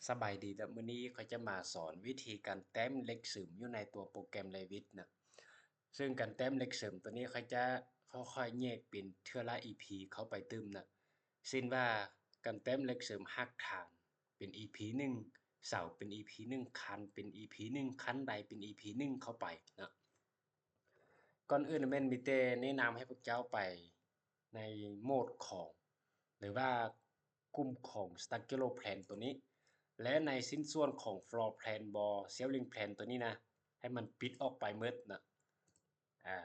สบายดีแต่มื้อนี้เขาจะมาสอนวิธีการแต้มเลขเสริมอยู่ในตัวโปรแกรม Revit นะซึ่งการแต้มเลขเสริมตัวนี้เขาจะค่อยๆแยกเป็นเทื่อละ EP เข้าไปตึมนะเช่นว่าการแต้มเลขเสริมรากฐานเป็น EP 1เสาเป็น EP 1คันเป็น EP 1คันใดเป็น EP 1เข้าไปนะก่อนอื่นแม่นมีแต่แนะนำให้พวกเจ้าไปในโหมดของหรือว่ากลุ่มของ Structural Plan ตัวนี้ และในสิ้นส่วนของ floor plan บอ ceiling plan ตัวนี้นะให้มันปิดออกไปหมดนะอ่า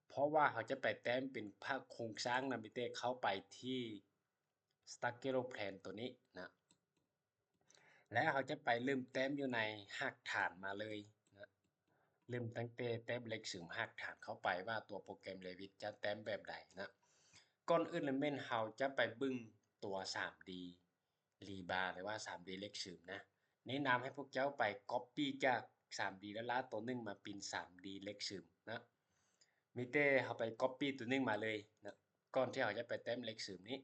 เพราะว่าเขาจะไปแต้มเป็นภาคโครงสร้างนะมิเต้เข้าไปที่ structural plan ตัวนี้นะและเขาจะไปเริ่มแต้มอยู่ในรากฐานมาเลยนะเริ่มตั้งแต่แต้มเล็กถึงรากฐานเข้าไปว่าตัวโปรแกรม Revit จะแต้มแบบใดนะก่อนอื่นเลยแม่นเราจะไปเบึ้งตัว 3D รีบาร์หรือว่า 3D เล็กสืมนะแนะนำให้พวกเจ้าไป Copy จาก 3D ละลาตัวหนึงมาเป็น 3D เล็กสืมนะมีแต่เราไป Copy ตัวหนึงมาเลยนะก่อนที่เราจะไปแต้มเล็กสืมนี้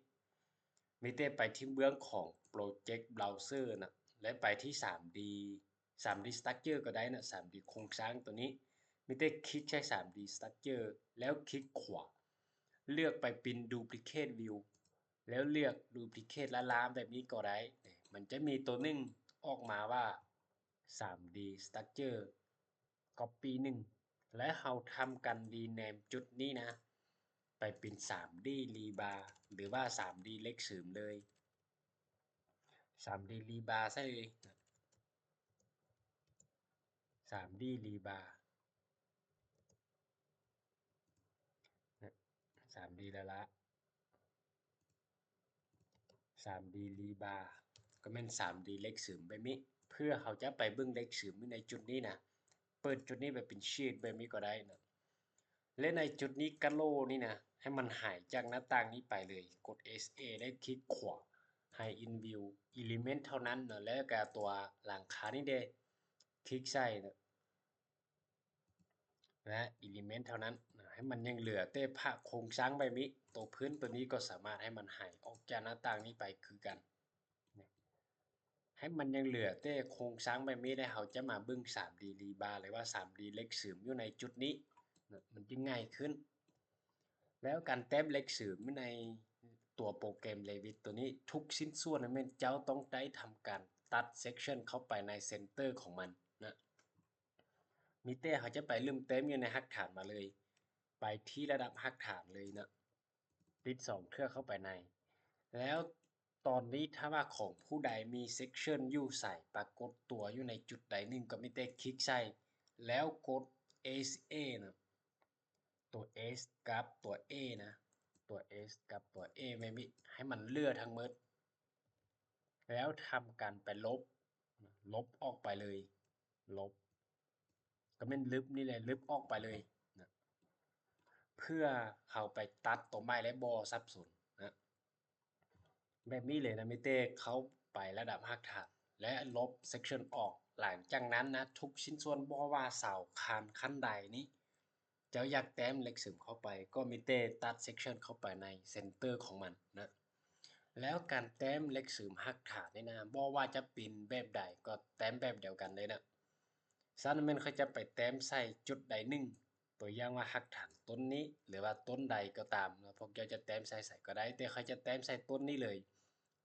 มีแต่ไปที่เบื้องของ Project Browser นะและไปที่ 3D 3D Structure ก็ได้นะ 3D โครงสร้างตัวนี้มีแต่คลิกใช้ 3D Structure แล้วคลิกขวาเลือกไปเป็น Duplicate View แล้วเลือก Duplicate ละล้ามแบบนี้ก็ได้มันจะมีตัวหนึ่งออกมาว่า 3D Structure Copy 1และเราทำกัน Rename จุดนี้นะไปเป็น 3D Rebar หรือว่า 3D เล็กสืมเลย 3D Rebar ใช่เลย 3D Rebar 3D แล้วละ 3D Rebar ก็เป็น 3D เล็กสืมแบบนี้เพื่อเขาจะไปเบิ่งเล็กสืมในจุดนี้นะเปิดจุดนี้แบบเป็นชีตแบบนี้ก็ได้นะและในจุดนี้กะโลนี่นะให้มันหายจากหน้าต่างนี้ไปเลยกด SA ได้คลิกขวา Hide in View Element เท่านั้นนะแล้วก็ตัวหลังคานี่เด้คลิกใส่นะและ Element เท่านั้นนะให้มันยังเหลือแต่ภาพโครงสร้างแบบนี้ตัวพื้นตัวนี้ก็สามารถให้มันหายออกจากหน้าต่างนี้ไปคือกัน ให้มันยังเหลือแต่โครงสร้างแบบนี้ได้เขาจะมาเบิ่ง 3D Rebar หรือว่า 3D เล็กสืมอยู่ในจุดนี้มันจะง่ายขึ้นแล้วการแต้มเล็กสืมในตัวโปรแกรม Revit ตัวนี้ทุกชิ้นส่วนนั้นเจ้าต้องได้ทำการตัด section เข้าไปในเซนเตอร์ของมันนะมีแต่เขาจะไปเริ่มเต็มอยู่ในรากฐานมาเลยไปที่ระดับรากฐานเลยนะติด2เทื่อเข้าไปใน แล้วตอนนี้ถ้าว่าของผู้ใดมี section อยู่ใส่ปรากฏตัวอยู่ในจุดใดหนึ่งก็มีแต่คลิกใส่แล้วกด SA นะตัว S กับตัว A นะตัว S กับตัว A ไม่มีให้มันเลื่อทั้งหมดแล้วทำการไปลบออกไปเลยลบก็เป็นลบนี่แหละลบออกไปเลยนะเพื่อเข้าไปตัดตัวไม้และบอสับสนนะ แบบนี้เลยนะมิเต้เขาไประดับรากฐานและลบ section ออกหลังจากนั้นนะทุกชิ้นส่วนบ่ว่าเสาคานขั้นใดนี้เจ้าอยากแต้มเหล็กเสริมเข้าไปก็มิเต้ตัด section เข้าไปในเซนเตอร์ของมันนะแล้วการแต้มเหล็กเสริมรากฐานนี่นะบ่ว่าจะเป็นแบบใดก็แต้มแบบเดียวกันเลยนะซันแม่นเขาจะไปแต้มใส่จุดใดหนึ่งตัวอย่างว่ารากฐานต้นนี้หรือว่าต้นใดก็ตามนะพวกเจ้าจะแต้มใส่ก็ได้แต่เขาจะแต้มใส่ต้นนี้เลย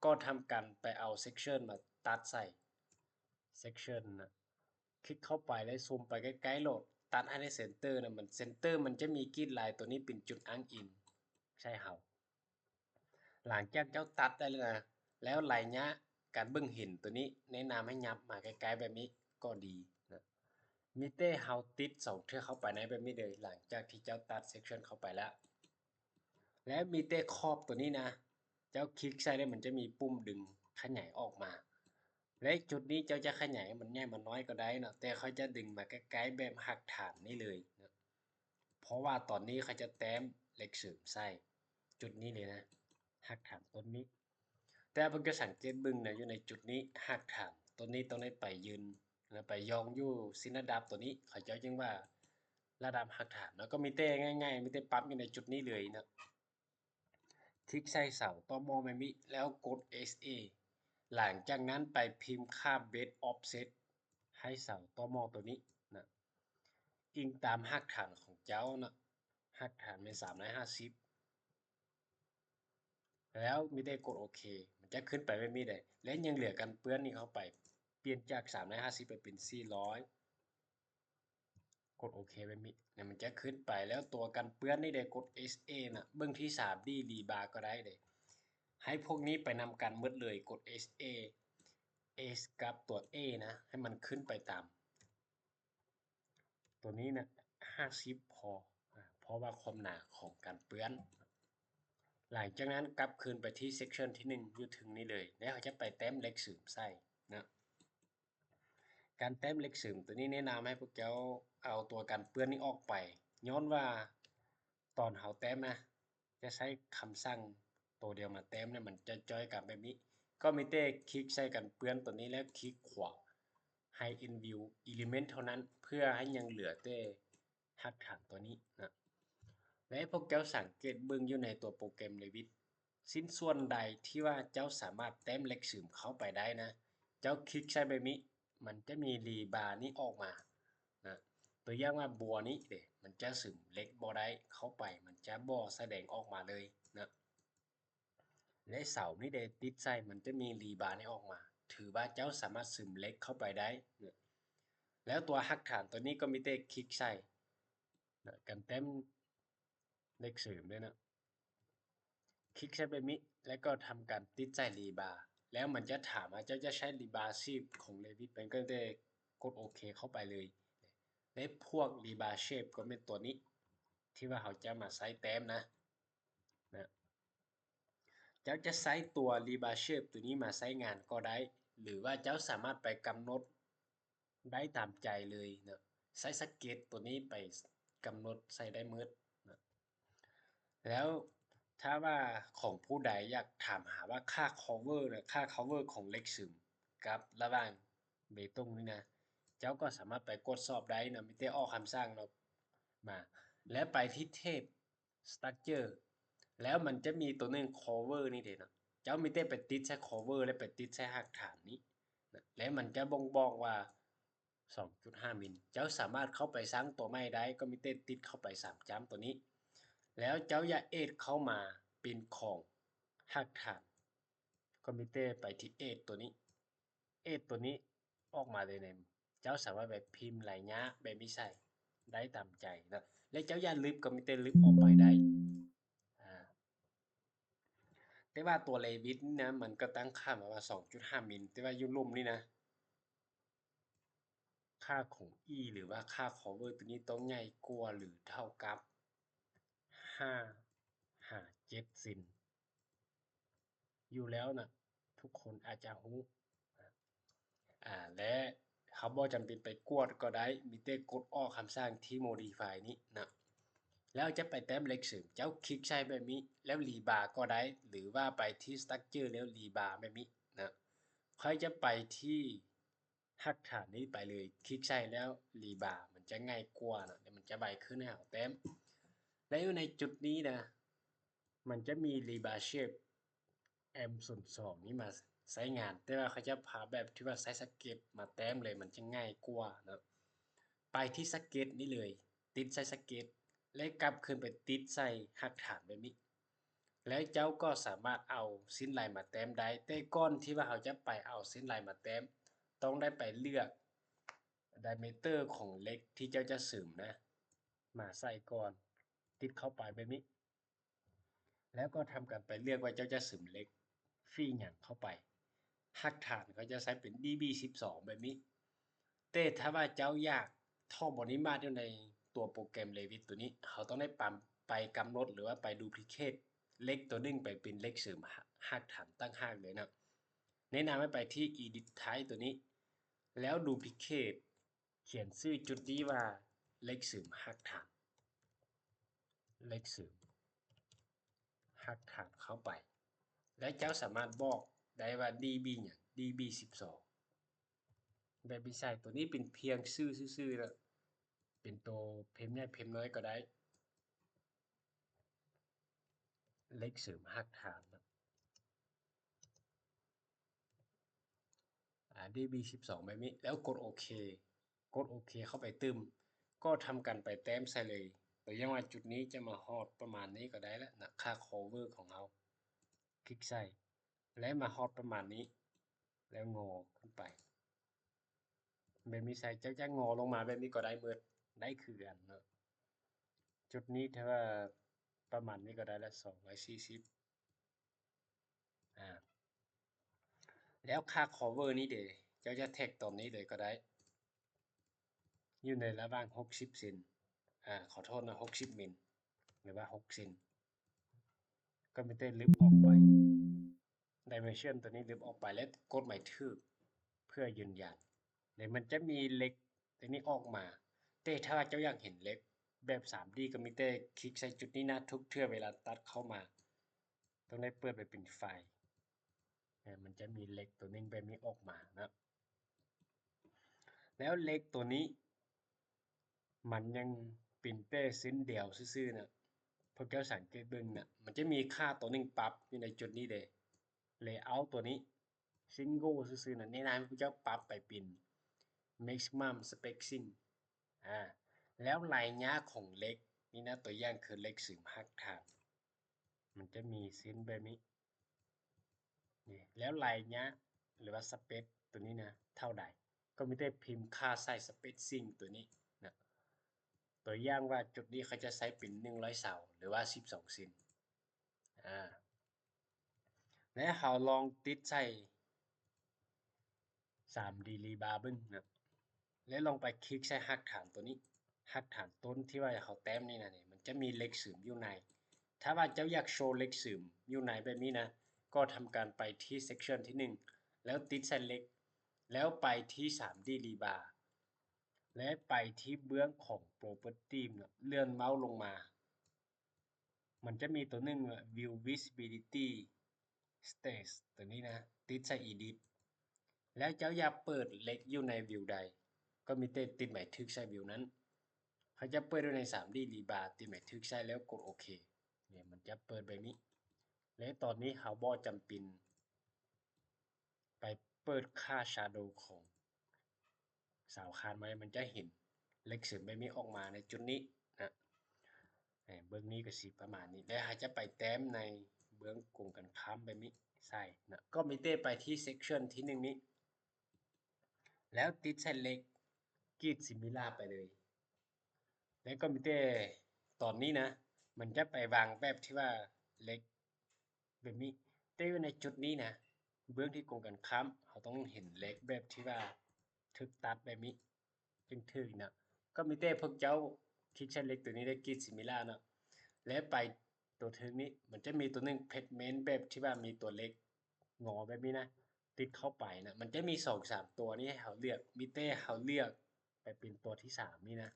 ก็ทำการไปเอา section มาตัดใส่ section นะคลิกเข้าไปแล้วซูมไปใกล้ๆโหลดตัดให้ในเซนเตอร์นะมันเซนเตอร์มันจะมีกรีดลายตัวนี้เป็นจุดอ้างอิงใช่ครับหลังจากเจ้าตัดได้แล้วนะแล้วลายเนี้ยการเบิ่งเห็นตัวนี้แนะนำให้ยับมาใกล้ๆแบบนี้ก็ดีนะมีเต้เฮาติด2เทื่อเข้าไปในแบบนี้เลยหลังจากที่เจ้าตัด section เข้าไปแล้วแล้วมีเต้ครอบตัวนี้นะเจ้าคลิกใส่แล้วมันจะมีปุ่มดึงขยายออกมา และจุดนี้เจ้าจะขยายมันใหญ่มันน้อยก็ได้นะแต่เขาจะดึงมาใกล้ๆแบบหักฐานนี่เลยนะเพราะว่าตอนนี้เขาจะแต้มเหล็กเสริมไส้จุดนี้เลยนะหักฐานต้นนี้แต่เพิ่งจะสังเกตบึงนะอยู่ในจุดนี้หักฐานต้นนี้ต้องได้ไปยืนแล้วไปยองอยู่สินดับตัวนี้เขาจะจึงว่าระดับหักฐานแล้วก็มีเต้ง่ายๆมีเต้ปั๊บอยู่ในจุดนี้เลยนะคลิกใส่เสาต่อมอไม่มีแล้วกด SA หลังจากนั้นไปพิมพ์ค่า base offset ให้เสาต่อหม้อตัวนี้นะอิงตามรากฐานของเจ้านะรากฐานเป็น350แล้วมีได้กดโอเคมันจะขึ้นไปไม่มีได้และยังเหลือกันเปื้อนนี่เข้าไปเปลี่ยนจาก350ไปเป็น400กดโอเคไปมิเนี่ยมันจะขึ้นไปแล้วตัวกันเปื้อนนี่ได้กด SA นะเบื้องที่ 3D รีบาร์ก็ได้เลยให้พวกนี้ไปนำกันหมดเลยกด SA S กับตัว A นะให้มันขึ้นไปตามตัวนี้นะ50พอเพราะว่าความหนาของการเปื้อนหลังจากนั้นกลับคืนไปที่ section ที่1อยู่ถึงนี้เลยแล้วเขาจะไปแต้มเล็กสืบใส่นะการแต้มเล็กสืบตัวนี้แนะนำให้พวกเจ้าเอาตัวกันเปื้อนนี้ออกไปย้อนว่าตอนเขาแต้มนะจะใช้คำสั่งตัวเดียวมาแต้มเนี่ยมันจะจ้อยกับแบบนี้ก็มีแต่คลิกใส่กันเปื้อนตัวนี้แล้วคลิกขวา Hide in view element เท่านั้นเพื่อให้ยังเหลือแต่รากฐานตัวนี้นะและพวกเจ้าสังเกตเบิ่งอยู่ในตัวโปรแกรม Revit สิ้นส่วนใดที่ว่าเจ้าสามารถแต้มเหล็กเสริมเข้าไปได้นะเจ้าคลิกใช้แบบนี้มันจะมีรีบาร์นี้ออกมานะตัวอย่างว่าบัวนี้เด้มันจะเสริมเหล็กบ่ได้เข้าไปมันจะบ่แสดงออกมาเลยนะและเสานี่เด้ติดใส่มันจะมีรีบาร์นี้ออกมาถือว่าเจ้าสามารถเสริมเหล็กเข้าไปได้นะแล้วตัวหักฐานตัวนี้ก็มีแต่คลิกใส่นะกันแต้มเหล็กเสริมด้วยนะ คลิกใช้แบบนี้แล้วก็ทำการติดใส่รีบาร์แล้วมันจะถามว่าเจ้าจะใช้รีบาร์ชีพของ Revit มันก็ได้กดโอเคเข้าไปเลยและพวกรีบาร์เชฟก็เป็นตัวนี้ที่ว่าเขาจะมาใช้แต้มนะเจ้าจะใช้ตัวรีบาร์เชฟตัวนี้มาใช้งานก็ได้หรือว่าเจ้าสามารถไปกำหนดได้ตามใจเลยนะใช้สเก็ตตัวนี้ไปกำหนดใส่ได้เมิดนะ แล้วถ้าว่าของผู้ใดอยากถามหาว่าค่า cover เนี่ยค่า cover ของเหล็กซึมกับระหว่างเบตงนี่นะเจ้าก็สามารถไปกดสอบได้นะมีแต่ออกคำสั่งเรามาแล้วไปที่เทป structure แล้วมันจะมีตัวหนึ่ง cover นี่เด็นะเจ้ามีแต่ไปติดใช้ cover และไปติดใช้หักฐานนี้นะแล้วมันจะบ่งบอกว่า2.5 มิลเจ้าสามารถเข้าไปสร้างตัวใหม่ได้ก็มีแต่ติดเข้าไป3จ้ำตัวนี้ แล้วเจ้าอย่าเอดเข้ามาเป็นของหักฐานคอมพิวเตอร์ไปที่เอดตัวนี้เอดตัวนี้ออกมาเลยในเจ้าสามารถแบบพิมพ์ไหลยะแบบไม่ใส่ได้ตามใจนะและเจ้าอย่าลืมคอมพิวเตอร์ลืมออกไปได้อ่าแต่ว่าตัวเลวิทนะมันก็ตั้งค่ามาว่า2.5มิลแต่ว่ายุลุ่มนี่นะค่าของ e หรือว่าค่า cover ตัวนี้ต้องใหญ่กว่าหรือเท่ากับ557ซินอยู่แล้วนะทุกคนอาจจะรู้ และเขาบ่จำเป็นไปกวดก็ได้มีแต่กดออกคำสั่งที่ modify นี้นะแล้วจะไปแต้มเล็กเสริมเจ้าคลิกใช้แบบนี้แล้วรีบาร์ก็ได้หรือว่าไปที่ structure แล้วรีบาร์แบบนี้นะค่อยจะไปที่หักฐานนี้ไปเลยคลิกใช้แล้วรีบาร์มันจะง่ายกว่านะเดี๋ยวมันจะใบขึ้นให้เอาแต้มแล้วในจุดนี้นะมันจะมีรีบาร์เชฟ M02นี้มาใช้งานแต่ว่าเขาจะพาแบบที่ว่าใช้สเก็ตมาแต้มเลยมันจะง่ายกว่านะไปที่สเก็ตนี่เลยติดใส่สเก็ตแล้วกลับขึ้นไปติดใส่หักฐานแบบนี้แล้วเจ้าก็สามารถเอาสิ้นลายมาแต้มได้แต่ก่อนที่ว่าเขาจะไปเอาสิ้นลายมาแต้มต้องได้ไปเลือก diameter ของเหล็กที่เจ้าจะเสริมนะมาใส่ก่อนติดเข้าไปแบบนี้ แล้วก็ทำกันไปเลือกว่าเจ้าจะสึมเล็กฟรีอย่างเข้าไปหักฐานก็จะใช้เป็น DB12 แบบนี้แต่ถ้าว่าเจ้าอยากท่อบริมาตรอยู่ในตัวโปรแกรม Revit ตัวนี้เขาต้องได้ปั๊มไปกำหนดหรือว่าไปดูพลิเคทเล็กตัวนึงไปเป็นเล็กเสริมหักฐานตั้งหากเลยนะแนะนำให้ไปที่ Edit Type ตัวนี้แล้วดูพลิเคทเขียนชื่อจุดนี้ว่าเล็กเสริมหักฐานเล็กเสริมหักฐานเข้าไป และเจ้าสามารถบอกได้ว่า DB อย่าง DB12 แบบวิสัยตัวนี้เป็นเพียงซื่อๆแล้วเป็นตัวเพมใหญ่เพมน้อยก็ได้เล็กเสริมหักฐาน db12 แบบนี้แล้วกดโอเคเข้าไปตึมก็ทำกันไปแต้มใส่เลยตัวอย่างว่าจุดนี้จะมาฮอดประมาณนี้ก็ได้แล้วนะค่า cover ของเราคลิกใส่และมาฮอดประมาณนี้แล้วงอขึ้นไปแบบนี้ใส่จะงอลงมาแบบนี้ก็ได้เบิดได้คือกันเนาะจุดนี้ถ้าว่าประมาณนี้ก็ได้แล้ว240แล้วค่า cover นี้เด้เจ้าจะแท็กตอนนี้เลยก็ได้อยู่ในระหว่าง60เซนขอโทษนะ60มิลหรือว่า6เซนก็ไม่ได้ลึกออกไป dimension ตัวนี้ลึกออกไปแล้วกดหมายถูกเพื่อยืนยันเดี๋ยวมันจะมีเล็กตัวนี้ออกมาแต่ถ้าเจ้าอยากเห็นเล็กแบบ 3D ก็มีแต่คลิกใส่จุดนี้นะทุกเทื่อเวลาตัดเข้ามาต้องได้เปิดไปเป็นไฟล์มันจะมีเล็กตัวนึงแบบนี้ออกมานะแล้วเล็กตัวนี้มันยังเป็นแต่สิ้นเดียวซื่อๆนะพวกเจ้าสังเกตเบิ่งนะมันจะมีค่าตัวนึงปรับอยู่ในจุดนี้เด้ layout ตัวนี้ single ซื่อๆนะแนะนำให้พวกเจ้าปรับไปเป็น maximum spacing แล้วลายหญ้าของเล็กนี่นะตัวอย่างคือเล็กสืมหักฐานมันจะมีเส้นแบบนี้นี่แล้วลายหญ้าหรือว่าสเปซตัวนี้นะเท่าใดก็ไม่ได้พิมพ์ค่าใส่ spacing ตัวนี้นะตัวอย่างว่าจุดนี้เขาจะใช้เป็น100เสาหรือว่า12เซนและเราลองติดใส่ 3D Rebar เบิ่งนะแล้วลองไปคลิกใส่หักฐานตัวนี้หักฐานต้นที่ว่าเขาแต้มนี่นะนี่มันจะมีเหล็กเสริมอยู่ในถ้าว่าเจ้าอยากโชว์เหล็กเสริมอยู่ในแบบนี้นะก็ทำการไปที่ section ที่1แล้วติดใส่เหล็กแล้วไปที่ 3D Rebar และไปที่เบื้องของ property นะเลื่อนเมาส์ลงมามันจะมีตัวหนึ่ง view visibility stage ตัวนี้นะติดใส่ edit แล้วเจ้าอยากเปิดเล็กอยู่ในวิวใดก็มีแต่ติดหมายทึกใส่วิวนั้นเขาจะเปิดอยู่ใน 3D Rebar ติดหมายทึกใส่แล้วกดโอเคเนี่ยมันจะเปิดแบบนี้และตอนนี้เขาบ่จำเป็นไปเปิดค่า Shadow ของเสาคานไว้มันจะเห็นเล็กเสริมแบบนี้ออกมาในจุดนี้นะเบื้องนี้ก็สิประมาณนี้แล้วเขาจะไปแต้มในเบื้องกงกันข้ามแบบนี้ใส่นะก็มีแต่ไปที่ section ที่1นี้แล้วติดใส่เล็กกรีดซิมิลาไปเลยแล้วก็มีแต่ตอนนี้นะมันจะไปวางแบบที่ว่าเล็กแบบนี้แต่อยู่ในจุดนี้นะเบื้องที่กงกันข้ามเขาต้องเห็นเล็กแบบที่ว่าทึกตัดแบบนี้จึงถึกนะก็มีแต่พวกเจ้าคลิกใช้เล็กตัวนี้ได้กรีดซิมิลาเนาะแล้วไปตัวทึกนี้มันจะมีตัวนึงเพจเมนต์แบบที่ว่ามีตัวเล็กงอแบบนี้นะติดเข้าไปนะมันจะมี2-3ตัวนี้ให้เขาเลือกมีแต่เขาเลือกไปเป็นตัวที่3นี่นะ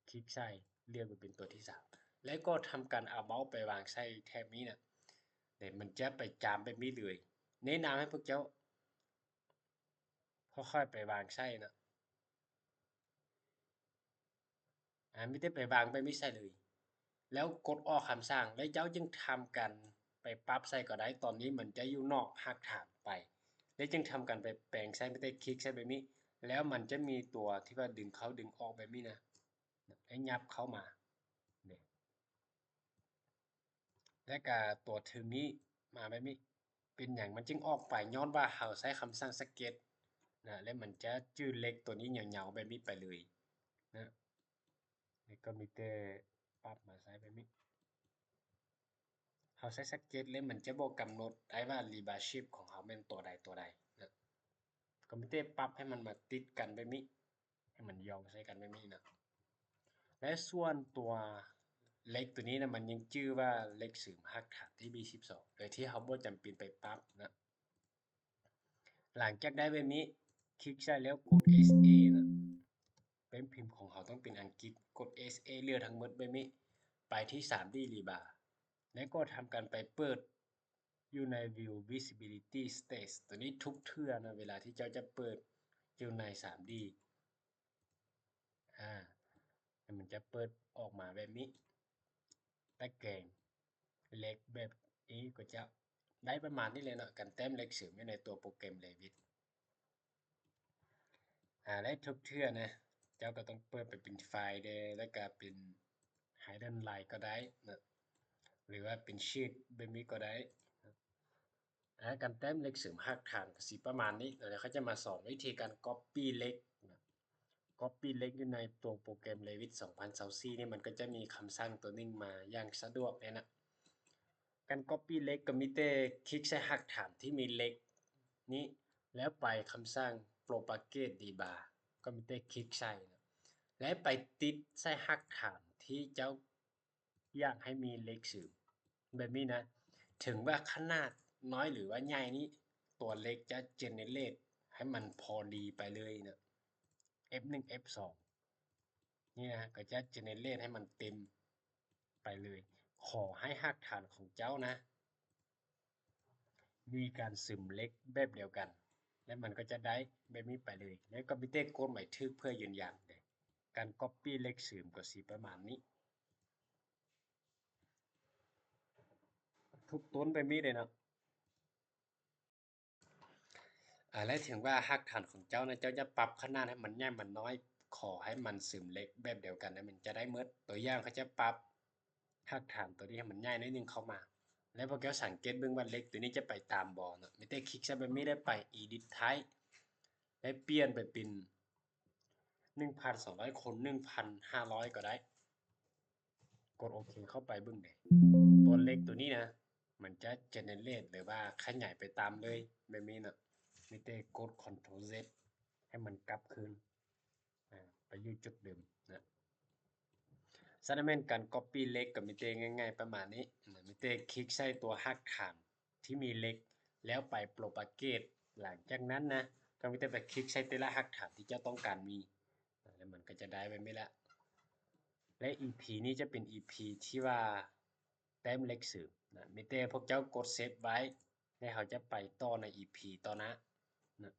คลิกใส่เลือกไปเป็นตัวที่3แล้วก็ทำการเอาเมาส์ไปวางใส่แถบนี้นะเดี๋ยวมันจะไปจามไปนี้เลยแนะนำให้พวกเจ้าค่อยๆไปวางใส่นะไม่ได้ไปวางไปไม่ใส่เลยแล้วกดออกคำสั่งแล้วเจ้าจึงทำกันไปปรับใส่ก็ได้ตอนนี้มันจะอยู่นอกหักฐานไปแล้วจึงทำกันไปแปลงใส่ไม่ได้คลิกใส่แบบนี้แล้วมันจะมีตัวที่ว่าดึงเข้าดึงออกแบบนี้นะให้ยับเข้ามาเนี่ยและก็ตัวถึงนี้มาแบบนี้เป็นอย่างมันจึงออกไปย้อนว่าเราใช้คำสั่งสเก็ตนะแล้วมันจะจื้อเล็กตัวนี้เหงาๆแบบนี้ไปเลยนะนี่ก็มีแต่ปรับมาใช้แบบนี้เราใช้สเก็ตแล้วมันจะบอกกำหนดได้ว่า Rebarของเราเป็นตัวใดตัวใดนะก็มีแต่ปรับให้มันมาติดกันแบบนี้ให้มันยองใส่กันแบบนี้นะและส่วนตัวเล็กตัวนี้นะมันยังชื่อว่าเล็กสืมหักฐานที่ B12 โดยที่เราบ่จำเป็นไปปรับนะหลังจากได้แบบนี้คลิกใช้แล้วกด SA นะเป็นพิมพ์ของเขาต้องเป็นอังกฤษกด SA เลือกทั้งหมดแบบนี้ไปที่ 3D Rebar แล้วก็ทำการไปเปิดอยู่ใน View Visibility Stage ตัวนี้ทุกเทื่อนะเวลาที่เจ้าจะเปิดอยู่ใน 3D อ่ามันจะเปิดออกมาแบบนี้ตะแกรงเล็กแบบนี้ก็จะได้ประมาณนี้เลยเนาะกันแต้มเล็กเสริมอยู่ในตัวโปรแกรม Revit และทุกเทื่อนะเจ้าก็ต้องเปิดไปเป็นไฟล์เด้อแล้วก็เป็น hidden line ก็ได้นะหรือว่าเป็นชีตแบบนี้ก็ได้การแต้มเลขเสริมรากฐานก็สิประมาณนี้เดี๋ยวเขาจะมาสอนวิธีการ copy เลขนะ copy เลขอยู่ในตัวโปรแกรม Revit 2024นี่มันก็จะมีคำสั่งตัวหนึงมาอย่างสะดวกเลยนะการ copy เลขก็มีแต่คลิกใส่รากฐานที่มีเลขนี้แล้วไปคำสั่ง propagate dbar ก็มีแต่คลิกใส่นะและไปติดใส่รากฐานที่เจ้าอยากให้มีเลขเสริมแบบนี้นะถึงว่าขนาดน้อยหรือว่าใหญ่นี้ตัวเลขจะ generate ให้มันพอดีไปเลยนะ F1 F2 นี่นะก็จะ generate ให้มันเต็มไปเลยขอให้รากฐานของเจ้านะมีการซึมเล็กแบบเดียวกันและมันก็จะได้แบบนี้ไปเลยแล้วก็มีแต่กดหมายทึกเพื่อยืนยันเลยการ copy เลขซึมก็สิประมาณนี้ทุกต้นแบบนี้เลยนะและถึงว่ารากฐานของเจ้านะเจ้าจะปรับขนาดให้มันใหญ่มันน้อยขอให้มันซึมเล็กแบบเดียวกันนะมันจะได้เมิดตัวอย่างเขาจะปรับรากฐานตัวนี้ให้มันใหญ่นิดนึงเข้ามาแล้วพอแกสังเกตเบิ่งว่าเล็กตัวนี้จะไปตามบอลนะไม่ได้คลิกใช้แบบนี้ได้ไป edit type ได้เปลี่ยนไปเป็น1,200คน1,500ก็ได้กดโอเคเข้าไปเบิ่งได้ตัวเลขตัวนี้นะมันจะ generate หรือว่าขยายไปตามเลยแบบนี้นะมีแต่กด Ctrl Z ให้มันกลับคืนไปอยู่จุดเดิมนะซันแม่นการ copy เลขก็มีแต่ง่ายๆประมาณนี้นะมีแต่คลิกใส่ตัวรากฐานที่มีเลขแล้วไป propagate หลังจากนั้นนะก็มีแต่ไปคลิกใส่แต่ละรากฐานที่เจ้าต้องการมีแล้วมันก็จะได้แบบนี้แหละ และ EP นี้จะเป็น EP ที่ว่าแต้มเล็กสืบนะมีแต่พวกเจ้ากดเซฟไว้แล้วเขาจะไปต่อใน EP ต่อนะนะ